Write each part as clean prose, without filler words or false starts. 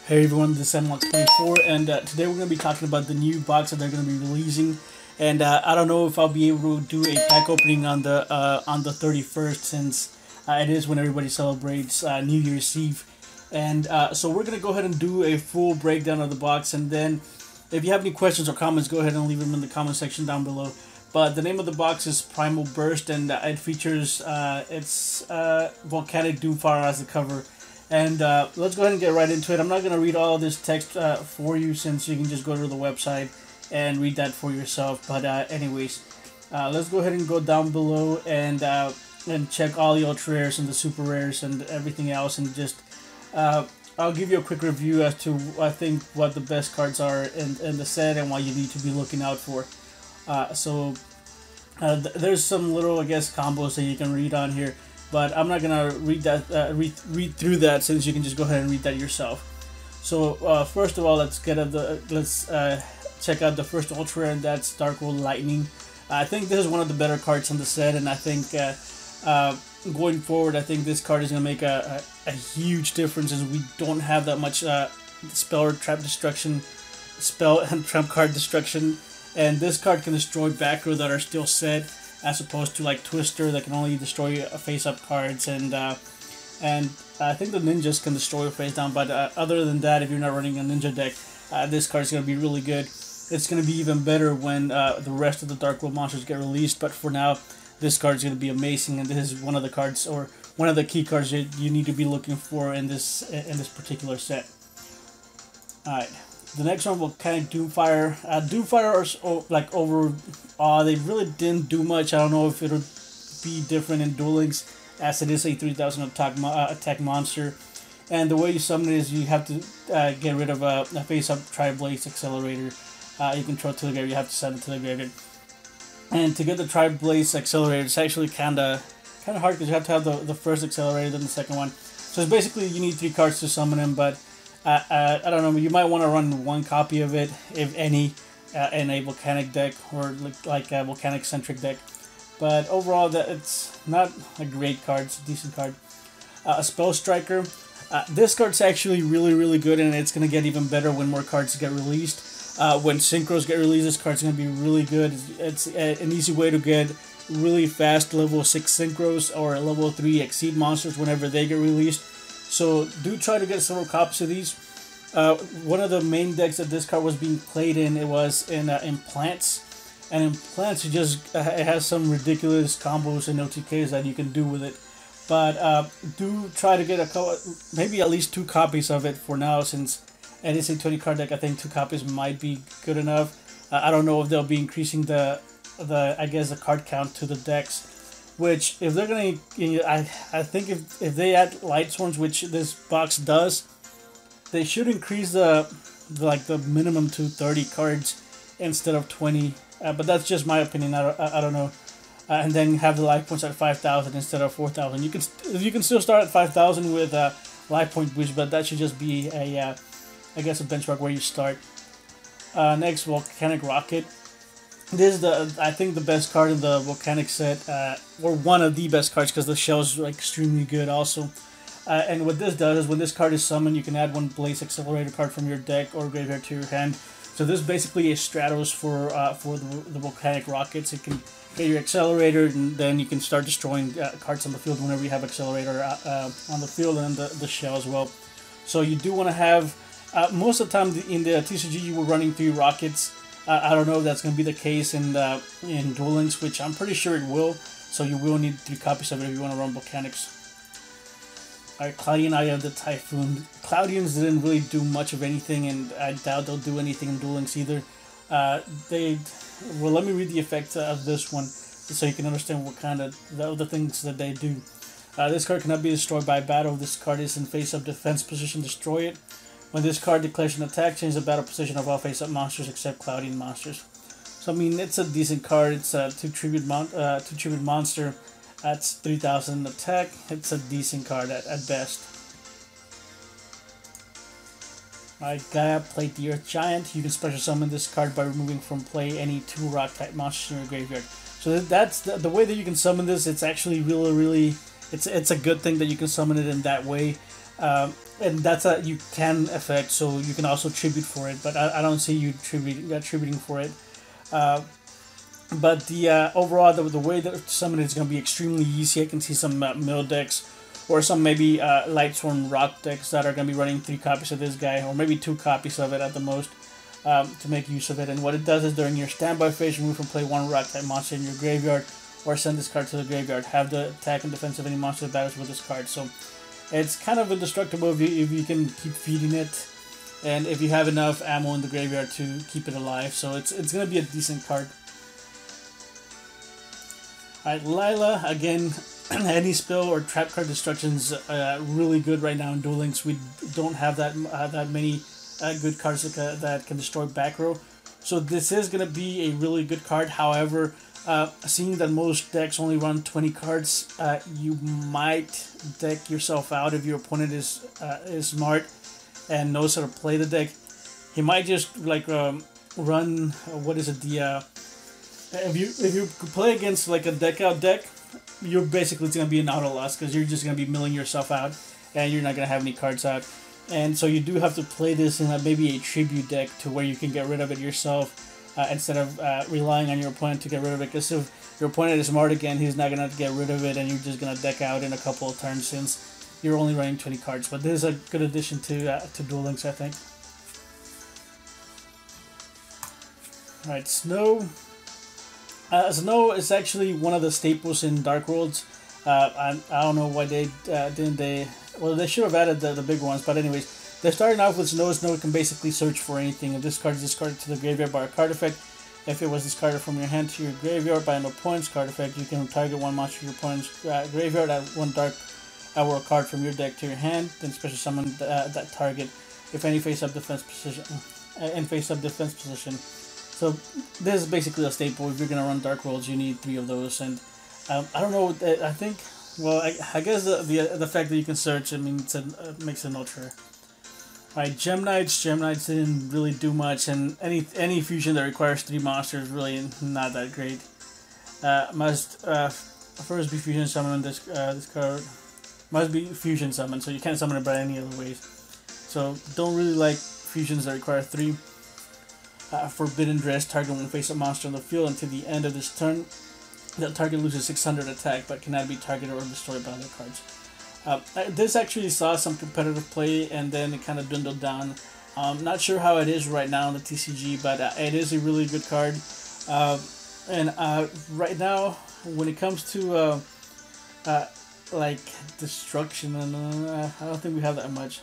Hey everyone, this is Unlock24, and today we're going to be talking about the new box that they're going to be releasing. And I don't know if I'll be able to do a pack opening on the 31st, since it is when everybody celebrates New Year's Eve. And so we're going to go ahead and do a full breakdown of the box, and then if you have any questions or comments, go ahead and leave them in the comment section down below. But the name of the box is Primal Burst, and it features Volcanic Doomfire as the cover. And let's go ahead and get right into it. I'm not going to read all of this text for you, since you can just go to the website and read that for yourself. But anyways, let's go ahead and go down below and check all the ultra rares and the super rares and everything else, and just I'll give you a quick review as to I think what the best cards are in the set and what you need to be looking out for. There's some little, I guess, combos that you can read on here, but I'm not gonna read that read through that, since you can just go ahead and read that yourself. So first of all, let's check out the first ultra rare, and that's Dark World Lightning. I think this is one of the better cards in the set, and I think going forward, I think this card is gonna make a huge difference, as we don't have that much spell or trap destruction, spell and trap card destruction. And this card can destroy back row that are still set, as opposed to like Twister that can only destroy face-up cards, and I think the ninjas can destroy face down. But other than that, if you're not running a ninja deck, this card is going to be really good. It's going to be even better when the rest of the Dark World monsters get released. But for now, this card is going to be amazing, and this is one of the cards, or one of the key cards that you need to be looking for in this particular set. All right. The next one, Volcanic Doomfire. Doomfire, like overall, they really didn't do much. I don't know if it'll be different in Duel Links, as it is a 3000 attack monster. And the way you summon it is you have to get rid of a face-up Tri-Blaze Accelerator. You can throw it to the graveyard. You have to send it to the graveyard. And to get the Tri-Blaze Accelerator, it's actually kind of hard, because you have to have the first accelerator, then the second one. So it's basically you need 3 cards to summon him, but I don't know, you might want to run 1 copy of it, if any, in a volcanic deck, or like a volcanic centric deck. But overall, it's not a great card, it's a decent card. A Spell Striker. This card's actually really good, and it's going to get even better when more cards get released. When synchros get released, this card's going to be really good. It's an easy way to get really fast level 6 synchros or level 3 exceed monsters whenever they get released. So do try to get several copies of these. One of the main decks that this card was being played in, it was in Plants. And in Plants, it has some ridiculous combos and OTKs that you can do with it. But do try to get maybe at least 2 copies of it for now, since it is a 20 card deck. I think 2 copies might be good enough. I don't know if they'll be increasing the card count to the decks. Which, if they're gonna, I think if they add Lightsworns, which this box does, they should increase the minimum to 30 cards instead of 20. But that's just my opinion. I don't know. And then have the life points at 5,000 instead of 4,000. You can still start at 5,000 with life point boost, but that should just be a I guess a benchmark where you start. Next, Volcanic Rocket. This is I think the best card in the Volcanic set, or one of the best cards, because the shell is extremely good also. And what this does is, when this card is summoned, you can add 1 Blaze Accelerator card from your deck or graveyard to your hand. So this is basically a Stratos for the Volcanic Rockets. It can get your Accelerator, and then you can start destroying cards on the field whenever you have Accelerator on the field, and the shell as well. So you do want to have, most of the time in the TCG you were running 3 Rockets. I don't know if that's going to be the case in Duel Links, which I'm pretty sure it will. So you will need 3 copies of it if you want to run Volcanics. Alright, Claudian Eye of the Typhoon. Cloudians didn't really do much of anything, and I doubt they'll do anything in Duel Links either. Well, let me read the effect of this one, so you can understand what kind of the things that they do. This card cannot be destroyed by battle. If this card is in face-up defense position, destroy it. When this card declares an attack, change the battle position of all face-up monsters except Cloudian monsters. So I mean, it's a decent card. It's a 2 tribute monster. That's 3,000 attack. It's a decent card at best. Alright, Gaia, Plate the Earth Giant. You can special summon this card by removing from play any 2 rock type monsters in your graveyard. So that's the way that you can summon this. It's actually really it's a good thing that you can summon it in that way. And that's a you can effect, so you can also tribute for it, but I don't see you tributing for it. But the overall, the way that summon is going to be extremely easy. I can see some mill decks or some maybe Lightsworn Rock decks that are going to be running 3 copies of this guy, or maybe 2 copies of it at the most, to make use of it. And what it does is during your standby phase, remove and play 1 rock type monster in your graveyard, or send this card to the graveyard. Have the attack and defense of any monster that battles with this card. So it's kind of indestructible if you can keep feeding it, and if you have enough ammo in the graveyard to keep it alive. So it's going to be a decent card. Alright, Lyla, again, any spell or trap card destruction's really good right now in Duel Links. We don't have that many good cards that can destroy back row. So this is going to be a really good card. However, seeing that most decks only run 20 cards, you might deck yourself out if your opponent is smart and knows how to play the deck. He might just like run if you play against like a deck out deck, you're basically going to be an auto loss because you're just going to be milling yourself out and you're not going to have any cards out. And so you do have to play this in maybe a tribute deck to where you can get rid of it yourself. Instead of relying on your opponent to get rid of it, because if your opponent is smart again, he's not going to get rid of it, and you're just going to deck out in a couple of turns since you're only running 20 cards. But this is a good addition to Duel Links, I think. Alright, Snow. Snow is actually one of the staples in Dark Worlds. I don't know why they didn't. Well, they should have added the big ones, but anyways. They're starting off with Snow. Snow can basically search for anything. If this card is discarded to the graveyard by a card effect, if it was discarded from your hand to your graveyard by an opponent's card effect, you can target 1 monster your opponent's graveyard, add 1 dark hour card from your deck to your hand, then special summon that target if any face-up defense position. So this is basically a staple. If you're gonna run Dark Worlds, you need 3 of those. And I don't know. I think. Well, I guess the fact that you can search, I mean, it makes it ultra. Alright, Gem Knights. Gem Knights didn't really do much, and any fusion that requires 3 monsters is really not that great. Must first be fusion summoned. This card must be fusion summoned, so you can't summon it by any other ways. So don't really like fusions that require 3. Forbidden Dress. Target 1 face-up monster on the field until the end of this turn. The target loses 600 attack, but cannot be targeted or destroyed by other cards. This actually saw some competitive play, and then it kind of dwindled down. Not sure how it is right now in the TCG, but it is a really good card. And right now, when it comes to like destruction, I don't think we have that much.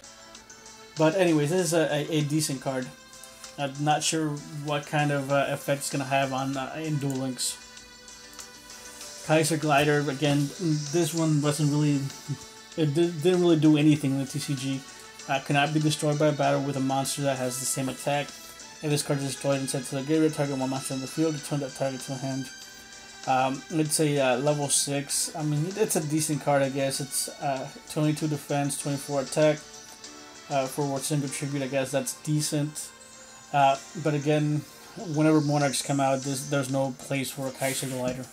But anyways, this is a decent card. I'm not sure what kind of effect it's gonna have on in Duel Links. Kaiser Glider, again, this one wasn't really. It didn't really do anything in the TCG. Cannot be destroyed by a battle with a monster that has the same attack. If this card is destroyed and sent to the graveyard, target 1 monster on the field, return that target to the hand. It's a level 6. I mean, it's a decent card, I guess. It's 22 defense, 24 attack. For single tribute, I guess that's decent. But again, whenever Monarchs come out, there's no place for a Kaiser Glider.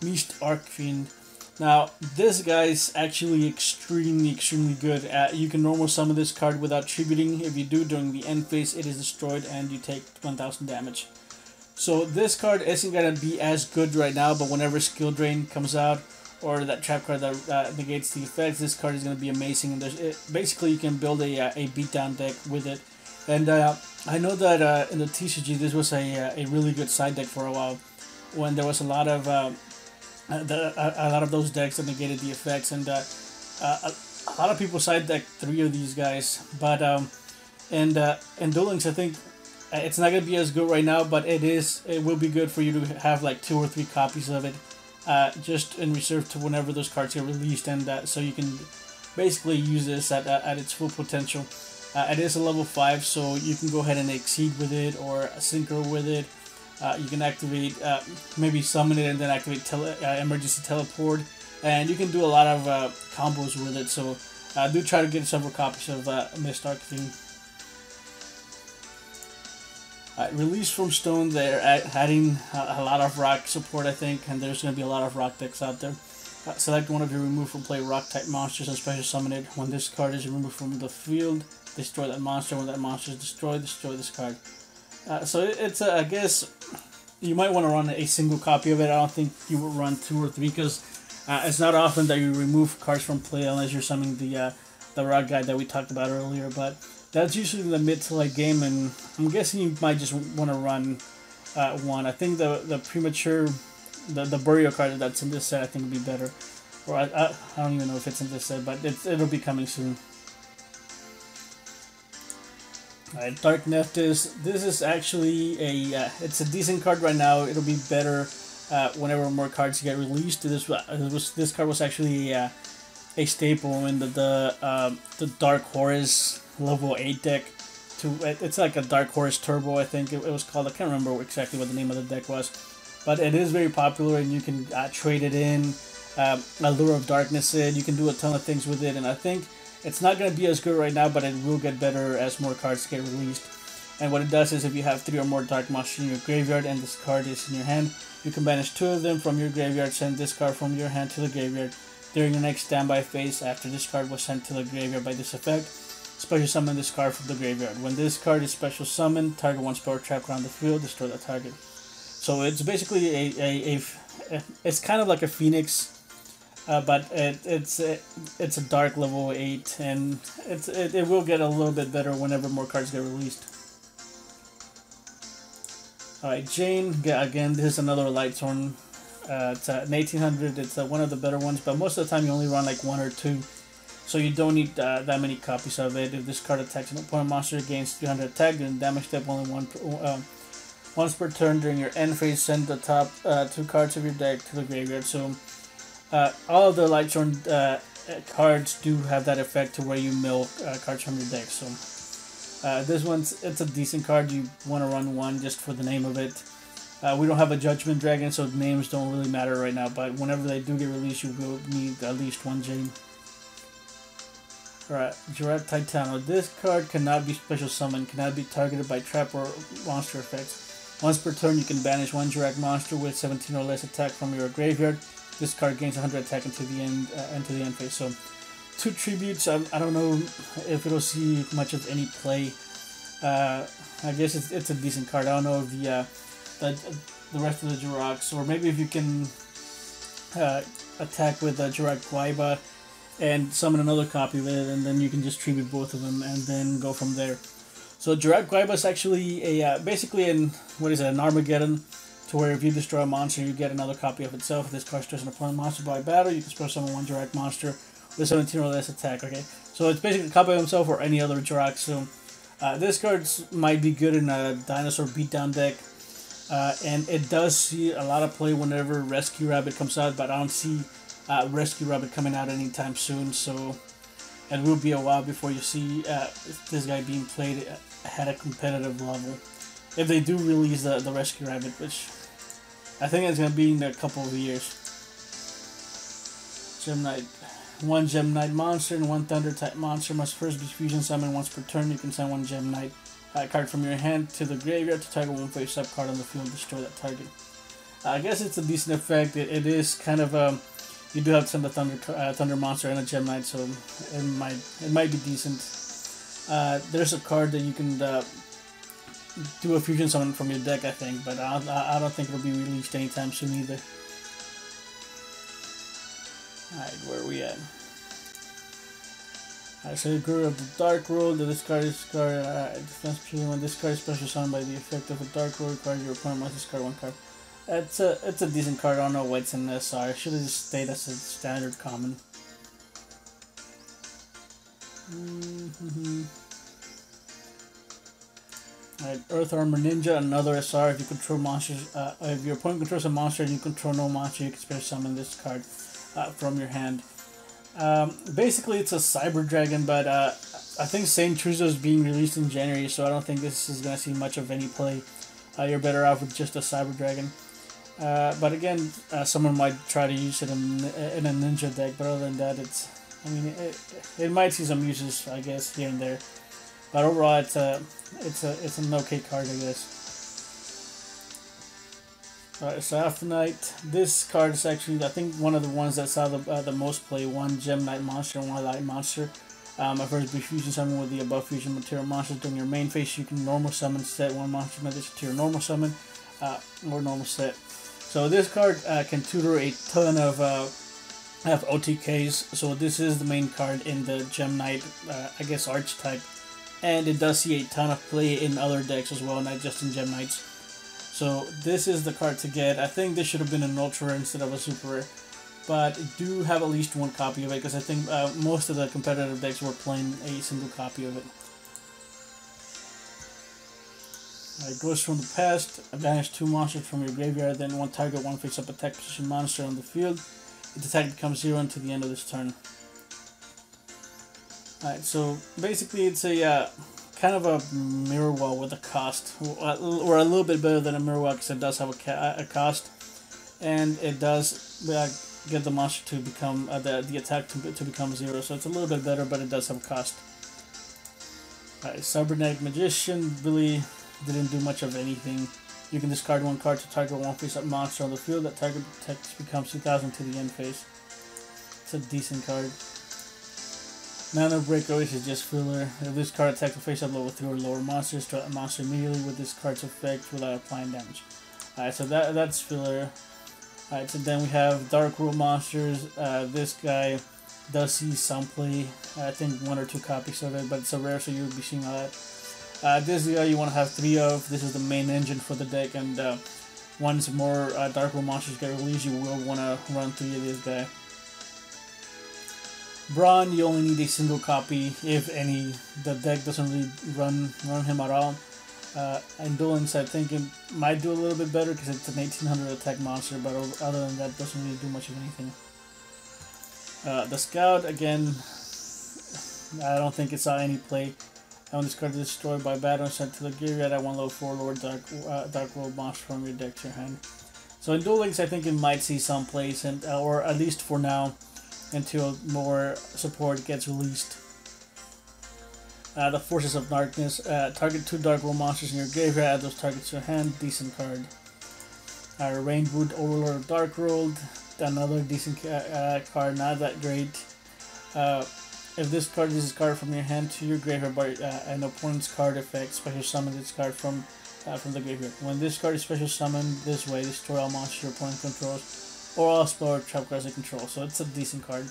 Mist Archfiend. Now, this guy's actually extremely good. You can normal summon this card without tributing. If you do, during the end phase, it is destroyed and you take 1000 damage. So this card isn't going to be as good right now, but whenever Skill Drain comes out, or that trap card that negates the effects, this card is going to be amazing. And basically, you can build a beatdown deck with it. And I know that in the TCG, this was a really good side deck for a while, when there was a lot of those decks that negated the effects, and a lot of people side deck 3 of these guys. But in Duel Links, I think it's not gonna be as good right now, but it will be good for you to have like 2 or 3 copies of it, just in reserve to whenever those cards get released, and so you can basically use this at its full potential. It is a level 5, so you can go ahead and exceed with it or synchro with it. You can activate, maybe summon it and then activate emergency teleport, and you can do a lot of combos with it. So do try to get several copies of Mist Archfiend. Release from Stone, they're adding a lot of rock support, I think, and there's going to be a lot of rock decks out there. Select one of your remove from play rock type monsters and special summon it. When this card is removed from the field, destroy that monster. When that monster is destroyed, destroy this card. So it's I guess you might want to run a single copy of it. I don't think you would run 2 or 3 because it's not often that you remove cards from play unless you're summoning the rock guide that we talked about earlier. But that's usually the mid to late game, and I'm guessing you might just want to run one. I think the premature, the burial card that's in this set, I think would be better. Or I don't even know if it's in this set, but it'll be coming soon. Alright, Dark Nephthys. This is actually it's a decent card right now. It'll be better whenever more cards get released. This card was actually a staple in the Dark Horus level 8 deck. It's like a Dark Horus Turbo, I think it was called. I can't remember exactly what the name of the deck was, but it is very popular, and you can trade it in, Allure of Darkness it. You can do a ton of things with it, and I think it's not going to be as good right now, but it will get better as more cards get released. And what it does is if you have 3 or more dark monsters in your graveyard and this card is in your hand, you can banish 2 of them from your graveyard, send this card from your hand to the graveyard. During your next standby phase, after this card was sent to the graveyard by this effect, special summon this card from the graveyard. When this card is special summoned, target 1 spell or trap around the field, destroy that target. So it's basically it's kind of like a Phoenix, but it's a dark level 8, and it will get a little bit better whenever more cards get released. Alright, Jane, again, this is another Lightsworn. It's an 1800, it's one of the better ones, but most of the time you only run like 1 or 2, so you don't need that many copies of it. If this card attacks an opponent monster against 300 attack, then damage step only once per turn. During your end phase, send the top 2 cards of your deck to the graveyard. So all of the Lightsworn cards do have that effect to where you mill cards from your deck. So this it's a decent card. You want to run 1 just for the name of it. We don't have a Judgment Dragon, so names don't really matter right now, but whenever they do get released, you will need at least 1 Jane. Alright, Giraffe Titano. This card cannot be special summoned, cannot be targeted by trap or monster effects. Once per turn, you can banish 1 Giraffe monster with 17 or less attack from your graveyard. This card gains 100 attack into the end phase. So, 2 tributes. I don't know if it'll see much of any play. I guess it's a decent card. I don't know if the rest of the Jiracs, or maybe if you can attack with Jirac Guaiba and summon another copy of it, and then you can just tribute both of them and then go from there. So Jirac Guaiba is actually basically an Armageddon, to where if you destroy a monster, you get another copy of itself. If this card destroys an opponent monster by battle, you can special summon 1 Jirac monster with 17 or less attack. Okay, so it's basically a copy of himself or any other Jirac. So this card might be good in a Dinosaur Beatdown deck. And it does see a lot of play whenever Rescue Rabbit comes out, but I don't see Rescue Rabbit coming out anytime soon, so it will be a while before you see this guy being played at a competitive level. If they do release the Rescue Rabbit, which I think it's going to be in a couple of years. Gem Knight. 1 Gem Knight monster and 1 Thunder type monster must first be fusion summoned once per turn. You can send 1 Gem Knight card from your hand to the graveyard to target 1 face-up card on the field, destroy that target. I guess it's a decent effect. It is kind of you do have to send a thunder monster and a Gem Knight, so it might be decent. There's a card that you can do a fusion summon from your deck, I think, but I don't think it'll be released anytime soon either. Alright, where are we at? Alright, so Guru of the Dark World. This card is defense special. When this card is special summoned by the effect of a Dark World card, your opponent must discard 1 card. It's a decent card. I don't know why it's in SR. It should have just stayed as a standard common. Alright, Earth Armor Ninja, another SR. If you control monsters, if your opponent controls a monster and you control no monster, you can special summon this card from your hand. Basically, it's a Cyber Dragon, but I think Saint Truzo is being released in January, so I don't think this is going to see much of any play. You're better off with just a Cyber Dragon. But again, someone might try to use it in a Ninja deck, but other than that, it might see some uses, I guess, here and there. But overall, it's an okay card, I guess. Alright, so after night, this card is actually, I think, one of the ones that saw the most play. One Gem Knight monster and one Light monster. At first, be fusion summon with the above fusion material monsters. During your main phase, you can normal summon set one monster from addition to your normal summon or normal set. So this card can tutor a ton of OTKs. So this is the main card in the Gem Knight, I guess, archetype. And it does see a ton of play in other decks as well, not just in Gem Knights. So this is the card to get. I think this should have been an ultra rare instead of a super rare. But do have at least one copy of it, because I think most of the competitive decks were playing a single copy of it. It goes from the past, banish 2 monsters from your graveyard, then one target, one face-up attack position monster on the field. Its attack becomes 0 until the end of this turn. Alright, so basically it's a kind of a mirror wall with a cost, or a little bit better than a mirror wall because it does have a cost, and it does get the monster to become the attack to become 0. So it's a little bit better, but it does have a cost. Alright, Cybernetic Magician really didn't do much of anything. You can discard one card to target one face-up monster on the field. That target text becomes 2000 to the end phase. It's a decent card. Mana Breakaway is just filler. If this card attacks a face-up level 3 or lower monsters, draw a monster immediately with this card's effect without applying damage. Alright, so that's filler. Alright, so then we have Dark World monsters. This guy does see some play. I think 1 or 2 copies of it, but it's a rare, so you'll be seeing all that. This guy you want to have 3 of. This is the main engine for the deck, and once more Dark World monsters get released, you will want to run 3 of this guy. Braun, you only need a single copy, if any. The deck doesn't really run him at all. Indolence, I think it might do a little bit better because it's an 1800 attack monster, but other than that, doesn't really do much of anything. The Scout, again, I don't think it saw any play. When this card is destroyed by battle and sent to the graveyard, add 1 level 4 lower Dark World monster from your deck to your hand. So in Duel Links, I think it might see some plays, and or at least for now, until more support gets released. The Forces of Darkness, target 2 Dark World monsters in your graveyard, add those targets to your hand, decent card. Rainwood, Overlord of Dark World, another decent card, not that great. If this card is discarded from your hand to your graveyard by an opponent's card effect, special summon this card from the graveyard. When this card is special summoned this way, destroy all monsters your opponent controls, or all spell or trap cards they control. So it's a decent card.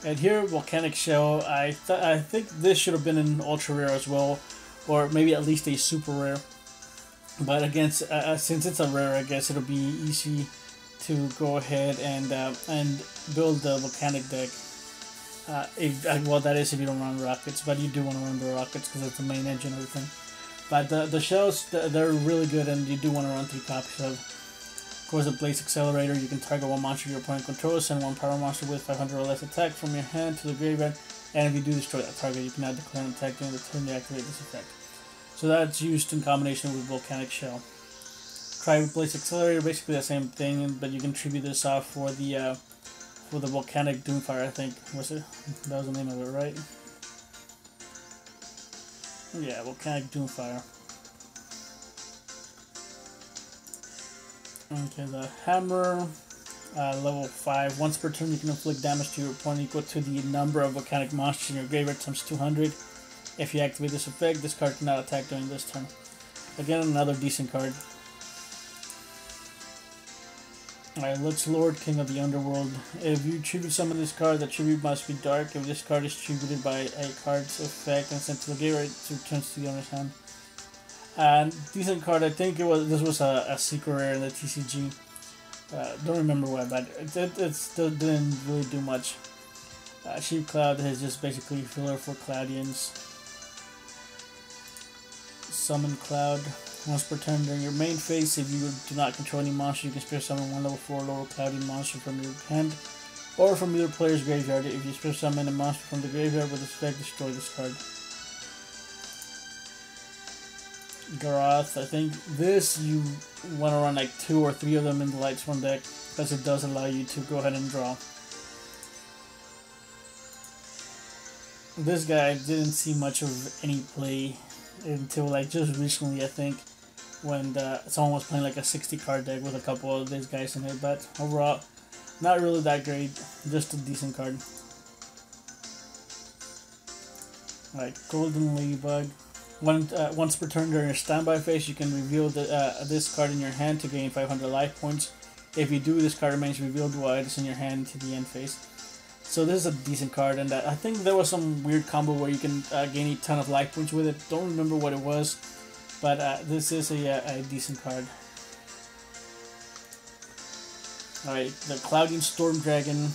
And here, Volcanic Shell. I think this should have been an ultra rare as well, or maybe at least a super rare. But again, since it's a rare, I guess it'll be easy to go ahead and build the Volcanic deck. Well, that is if you don't run rockets, but you do want to run the rockets because it's the main engine and everything. But the shells, they're really good, and you do want to run 3 copies of. Of course, the Blaze Accelerator, you can target 1 monster your opponent controls, send 1 power monster with 500 or less attack from your hand to the graveyard, and if you do destroy that target, you can now declare an attack during the turn to activate this effect. So that's used in combination with Volcanic Shell. Try Blaze Accelerator, basically the same thing, but you can tribute this off for the Volcanic Doomfire, I think. Was it? That was the name of it, right? Yeah, Volcanic Doomfire. Okay, the Hammer, level 5. Once per turn, you can inflict damage to your opponent equal to the number of volcanic monsters in your graveyard times 200. If you activate this effect, this card cannot attack during this turn. Again, another decent card. Alright, Lux Lord, King of the Underworld. If you tribute summon this card, the tribute must be dark. If this card is tributed by a card's effect and sent to the graveyard, it returns to the owner's hand. And decent card. I think this was a secret rare in the TCG. Don't remember why, but it still didn't really do much. Sheep Cloud is just basically filler for Claudians. Summon Cloud. Once per turn during your main phase, if you do not control any monster, you can special summon 1 level 4 lower Cloudian monster from your hand or from your player's graveyard. If you special summon a monster from the graveyard with this effect, destroy this card. Garoth, I think this you want to run like 2 or 3 of them in the Lightsworn deck because it does allow you to go ahead and draw. This guy didn't see much of any play until like just recently, I think. when someone was playing like a 60 card deck with a couple of these guys in it. But overall, not really that great, just a decent card. Alright, Golden Ladybug. Once per turn during your standby phase, you can reveal this card in your hand to gain 500 life points. If you do, this card remains revealed while it is in your hand to the end phase. So this is a decent card, and I think there was some weird combo where you can gain a ton of life points with it. Don't remember what it was, but this is a decent card. Alright, the Cloudian Storm Dragon.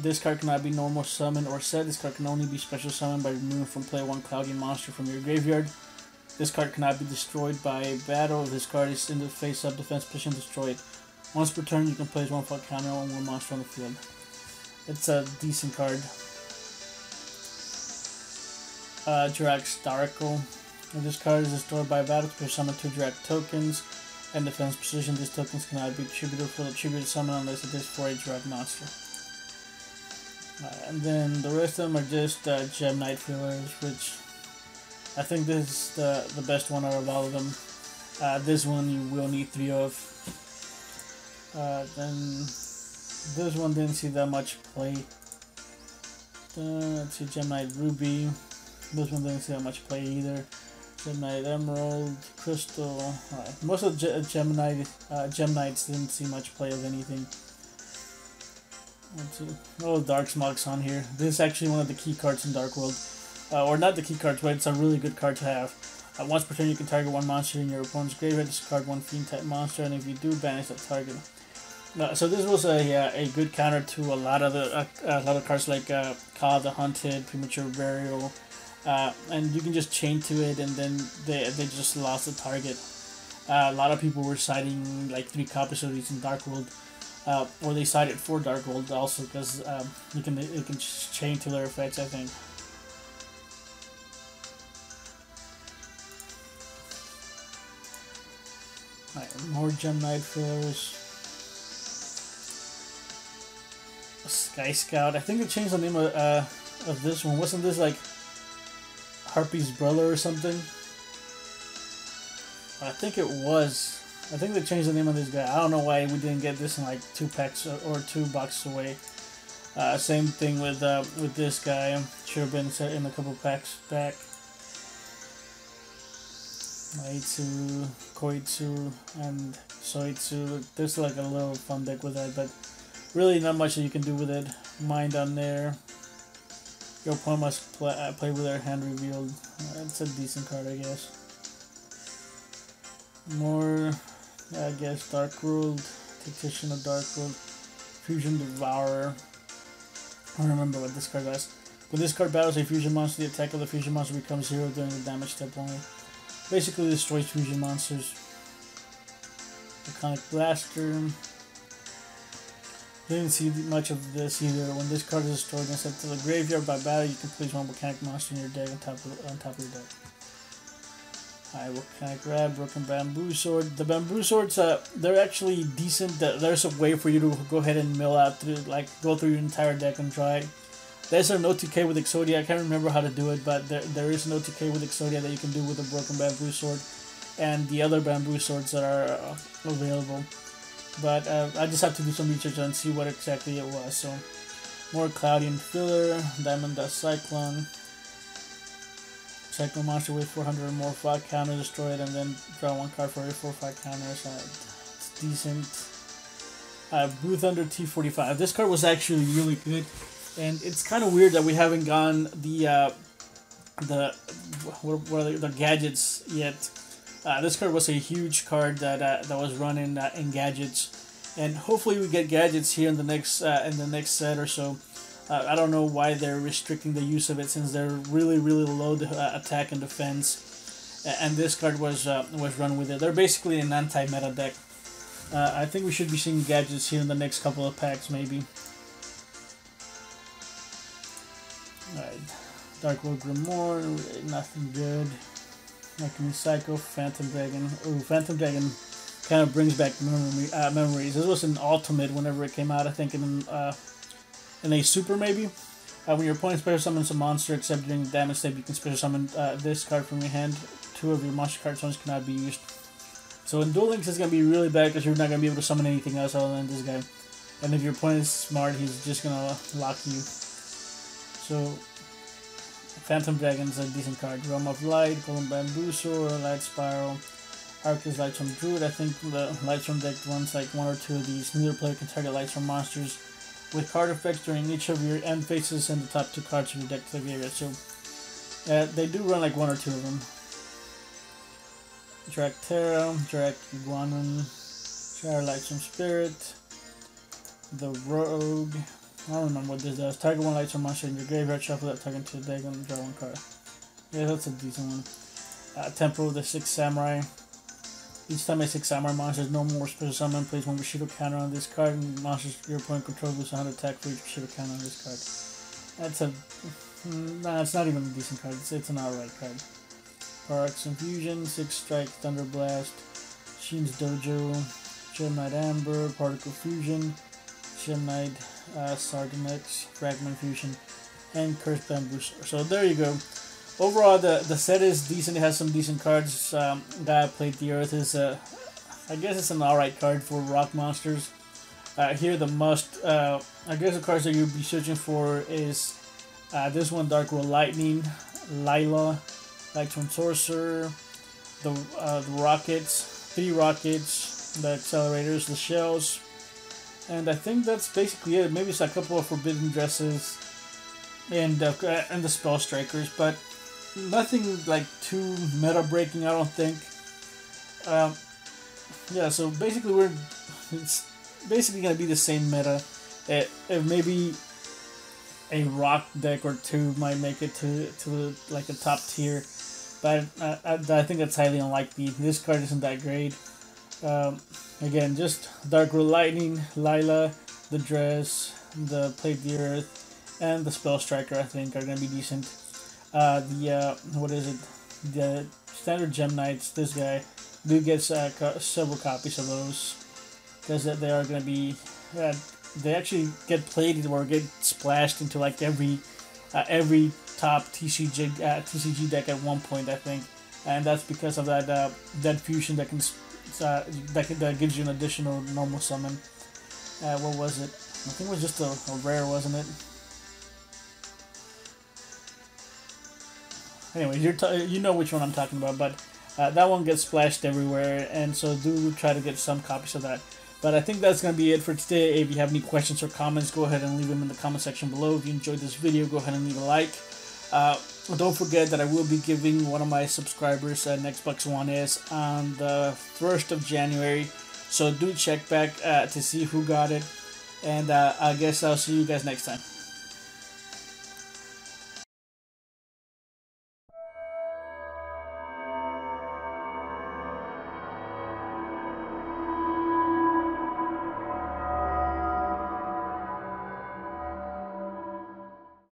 This card cannot be normal summon or set. This card can only be special summoned by removing from play one Cloudian monster from your graveyard. This card cannot be destroyed by battle. If this card is in the face-up defense position, destroy it. Once per turn, you can place one Volcanic on one monster on the field. It's a decent card. Jiraxdarical. If this card is destroyed by battle, to summon 2 Jirax tokens. And defense position, these tokens cannot be attributed for the attributed summon unless it is for a Jirax monster. And then the rest of them are just Gem Knight fillers, which I think this is the best one out of all of them. This one you will need 3 of. Then this one didn't see that much play. Let's see, Gem Knight Ruby. This one didn't see that much play either. Gem Knight Emerald, Crystal. Most of the Gem Knights didn't see much play of anything. Let's see. Oh, Dark Smog's on here. This is actually one of the key cards in Dark World. Or not the key cards, but it's a really good card to have. Once per turn, you can target one monster in your opponent's graveyard, discard one fiend type monster, and if you do, banish that target. So this was a good counter to a lot of cards like Call of the Hunted, Premature Burial, and you can just chain to it, and then they just lost the target. A lot of people were citing like 3 copies of these in Dark World. Or they cited for Dark World also because you can chain to their effects, I think. Alright, more Gem Knight fillers. Sky Scout. I think they changed the name of this one. Wasn't this like Harpy's brother or something? I think it was. I think they changed the name of this guy. I don't know why we didn't get this in like 2 packs or 2 boxes away. Same thing with this guy. Should have been set in a couple packs back. Maitsu, Koitsu, and Soitsu. There's like a little fun deck with that, but really not much that you can do with it. Mind on there. Your opponent must play with their hand revealed. It's a decent card, I guess. More, I guess, Dark World, Tactician of Dark World, Fusion Devourer. I don't remember what this card does. When this card battles a fusion monster, the attack of the fusion monster becomes 0 during the damage step only. Basically destroys fusion monsters. Volcanic Blaster. Didn't see much of this either. When this card is destroyed and sent to the graveyard by battle, you can place one Volcanic monster in your deck on top of your deck. Alright, Volcanic Rab, Broken Bamboo Sword. The Bamboo Swords, they're actually decent. There's a way for you to go ahead and mill out through, like, go through your entire deck and try. There's an OTK with Exodia. I can't remember how to do it, but there is an OTK with Exodia that you can do with the Broken Bamboo Sword and the other Bamboo Swords that are available. But I just have to do some research and see what exactly it was. So, more Cloudian Filler, Diamond Dust Cyclone. Cyclone monster with 400 or more 5 counters, destroy it, and then draw 1 card for every 4 or 5 counters. It's decent. Blue Thunder T45. This card was actually really good, and it's kind of weird that we haven't gotten the gadgets yet. This card was a huge card that was running in gadgets, and hopefully we get gadgets here in the next set or so. I don't know why they're restricting the use of it since they're really low attack and defense, and this card was run with it. They're basically an anti-meta deck. I think we should be seeing gadgets here in the next couple of packs maybe. Alright, Dark World Grimoire, nothing good. Alchemy Psycho, Phantom Dragon. Ooh, Phantom Dragon kind of brings back memories. This was an ultimate whenever it came out, I think in a super maybe. When your opponent special summons a monster, except during the damage step, you can special summon this card from your hand. 2 of your monster card zones cannot be used. So in Duel Links, it's going to be really bad because you're not going to be able to summon anything else other than this guy. And if your opponent is smart, he's just going to lock you. So, Phantom Dragon's a decent card. Realm of Light, Golden Bamboozle, Light Spiral, Arcus Lightsworn Druid. I think the Lightsworn deck runs like one or two of these. Neither player can target Lightsworn monsters with card effects during each of your end phases and the top 2 cards of your deck to the graveyard. So, they do run like one or two of them. Drac Terra, Drac Iguanan, Shire Lightsworn Spirit, the Rogue. I don't remember what this does. Target 1 Lightsworn monster in your graveyard, shuffle that target to the deck and draw 1 card. Yeah, that's a decent one. Temple, the 6 Samurai. Each time a 6 Samurai monster is no more special summon, place 1 Bushido counter on this card, and monsters your opponent controls lose 100 attack for each Bushido counter on this card. That's a... Nah, it's not even a decent card. It's an alright card. Parax Infusion, 6 Strike, Thunder Blast, Sheen's Dojo, Gem Knight Amber, Particle Fusion, Gem Knight, Sardonex, Fragment Fusion, and Cursed Bamboozler. So there you go. Overall, the set is decent. It has some decent cards. Guy Played the Earth is I guess it's an alright card for rock monsters. Here the must, I guess the cards that you'll be searching for is this one, Dark World Lightning, Lyla, Lightsworn Sorcerer, the Rockets, 3 Rockets, the Accelerators, the Shells, and I think that's basically it. Maybe it's a couple of Forbidden Dresses and the Spell Strikers, but nothing like too meta breaking, I don't think. Yeah, so basically it's basically gonna be the same meta. Maybe a rock deck or 2 might make it to like a top tier, but I think that's highly unlikely. This card isn't that great. Again, just Dark World Lightning, Lyla, the Dress, the Played the Earth, and the Spell Striker I think are gonna be decent. What is it? The standard Gem Knights, this guy, do get several copies of those because they are gonna be. They actually get played or get splashed into like every top TCG deck at one point, I think, and that's because of that fusion that can that gives you an additional normal summon. What was it? I think it was just a rare, wasn't it? Anyway, you know which one I'm talking about, but that one gets splashed everywhere, and so do try to get some copies of that. But I think that's going to be it for today. If you have any questions or comments, go ahead and leave them in the comment section below. If you enjoyed this video, go ahead and leave a like. Don't forget that I will be giving one of my subscribers an Xbox One S on the 1st of January. So do check back to see who got it. And I guess I'll see you guys next time.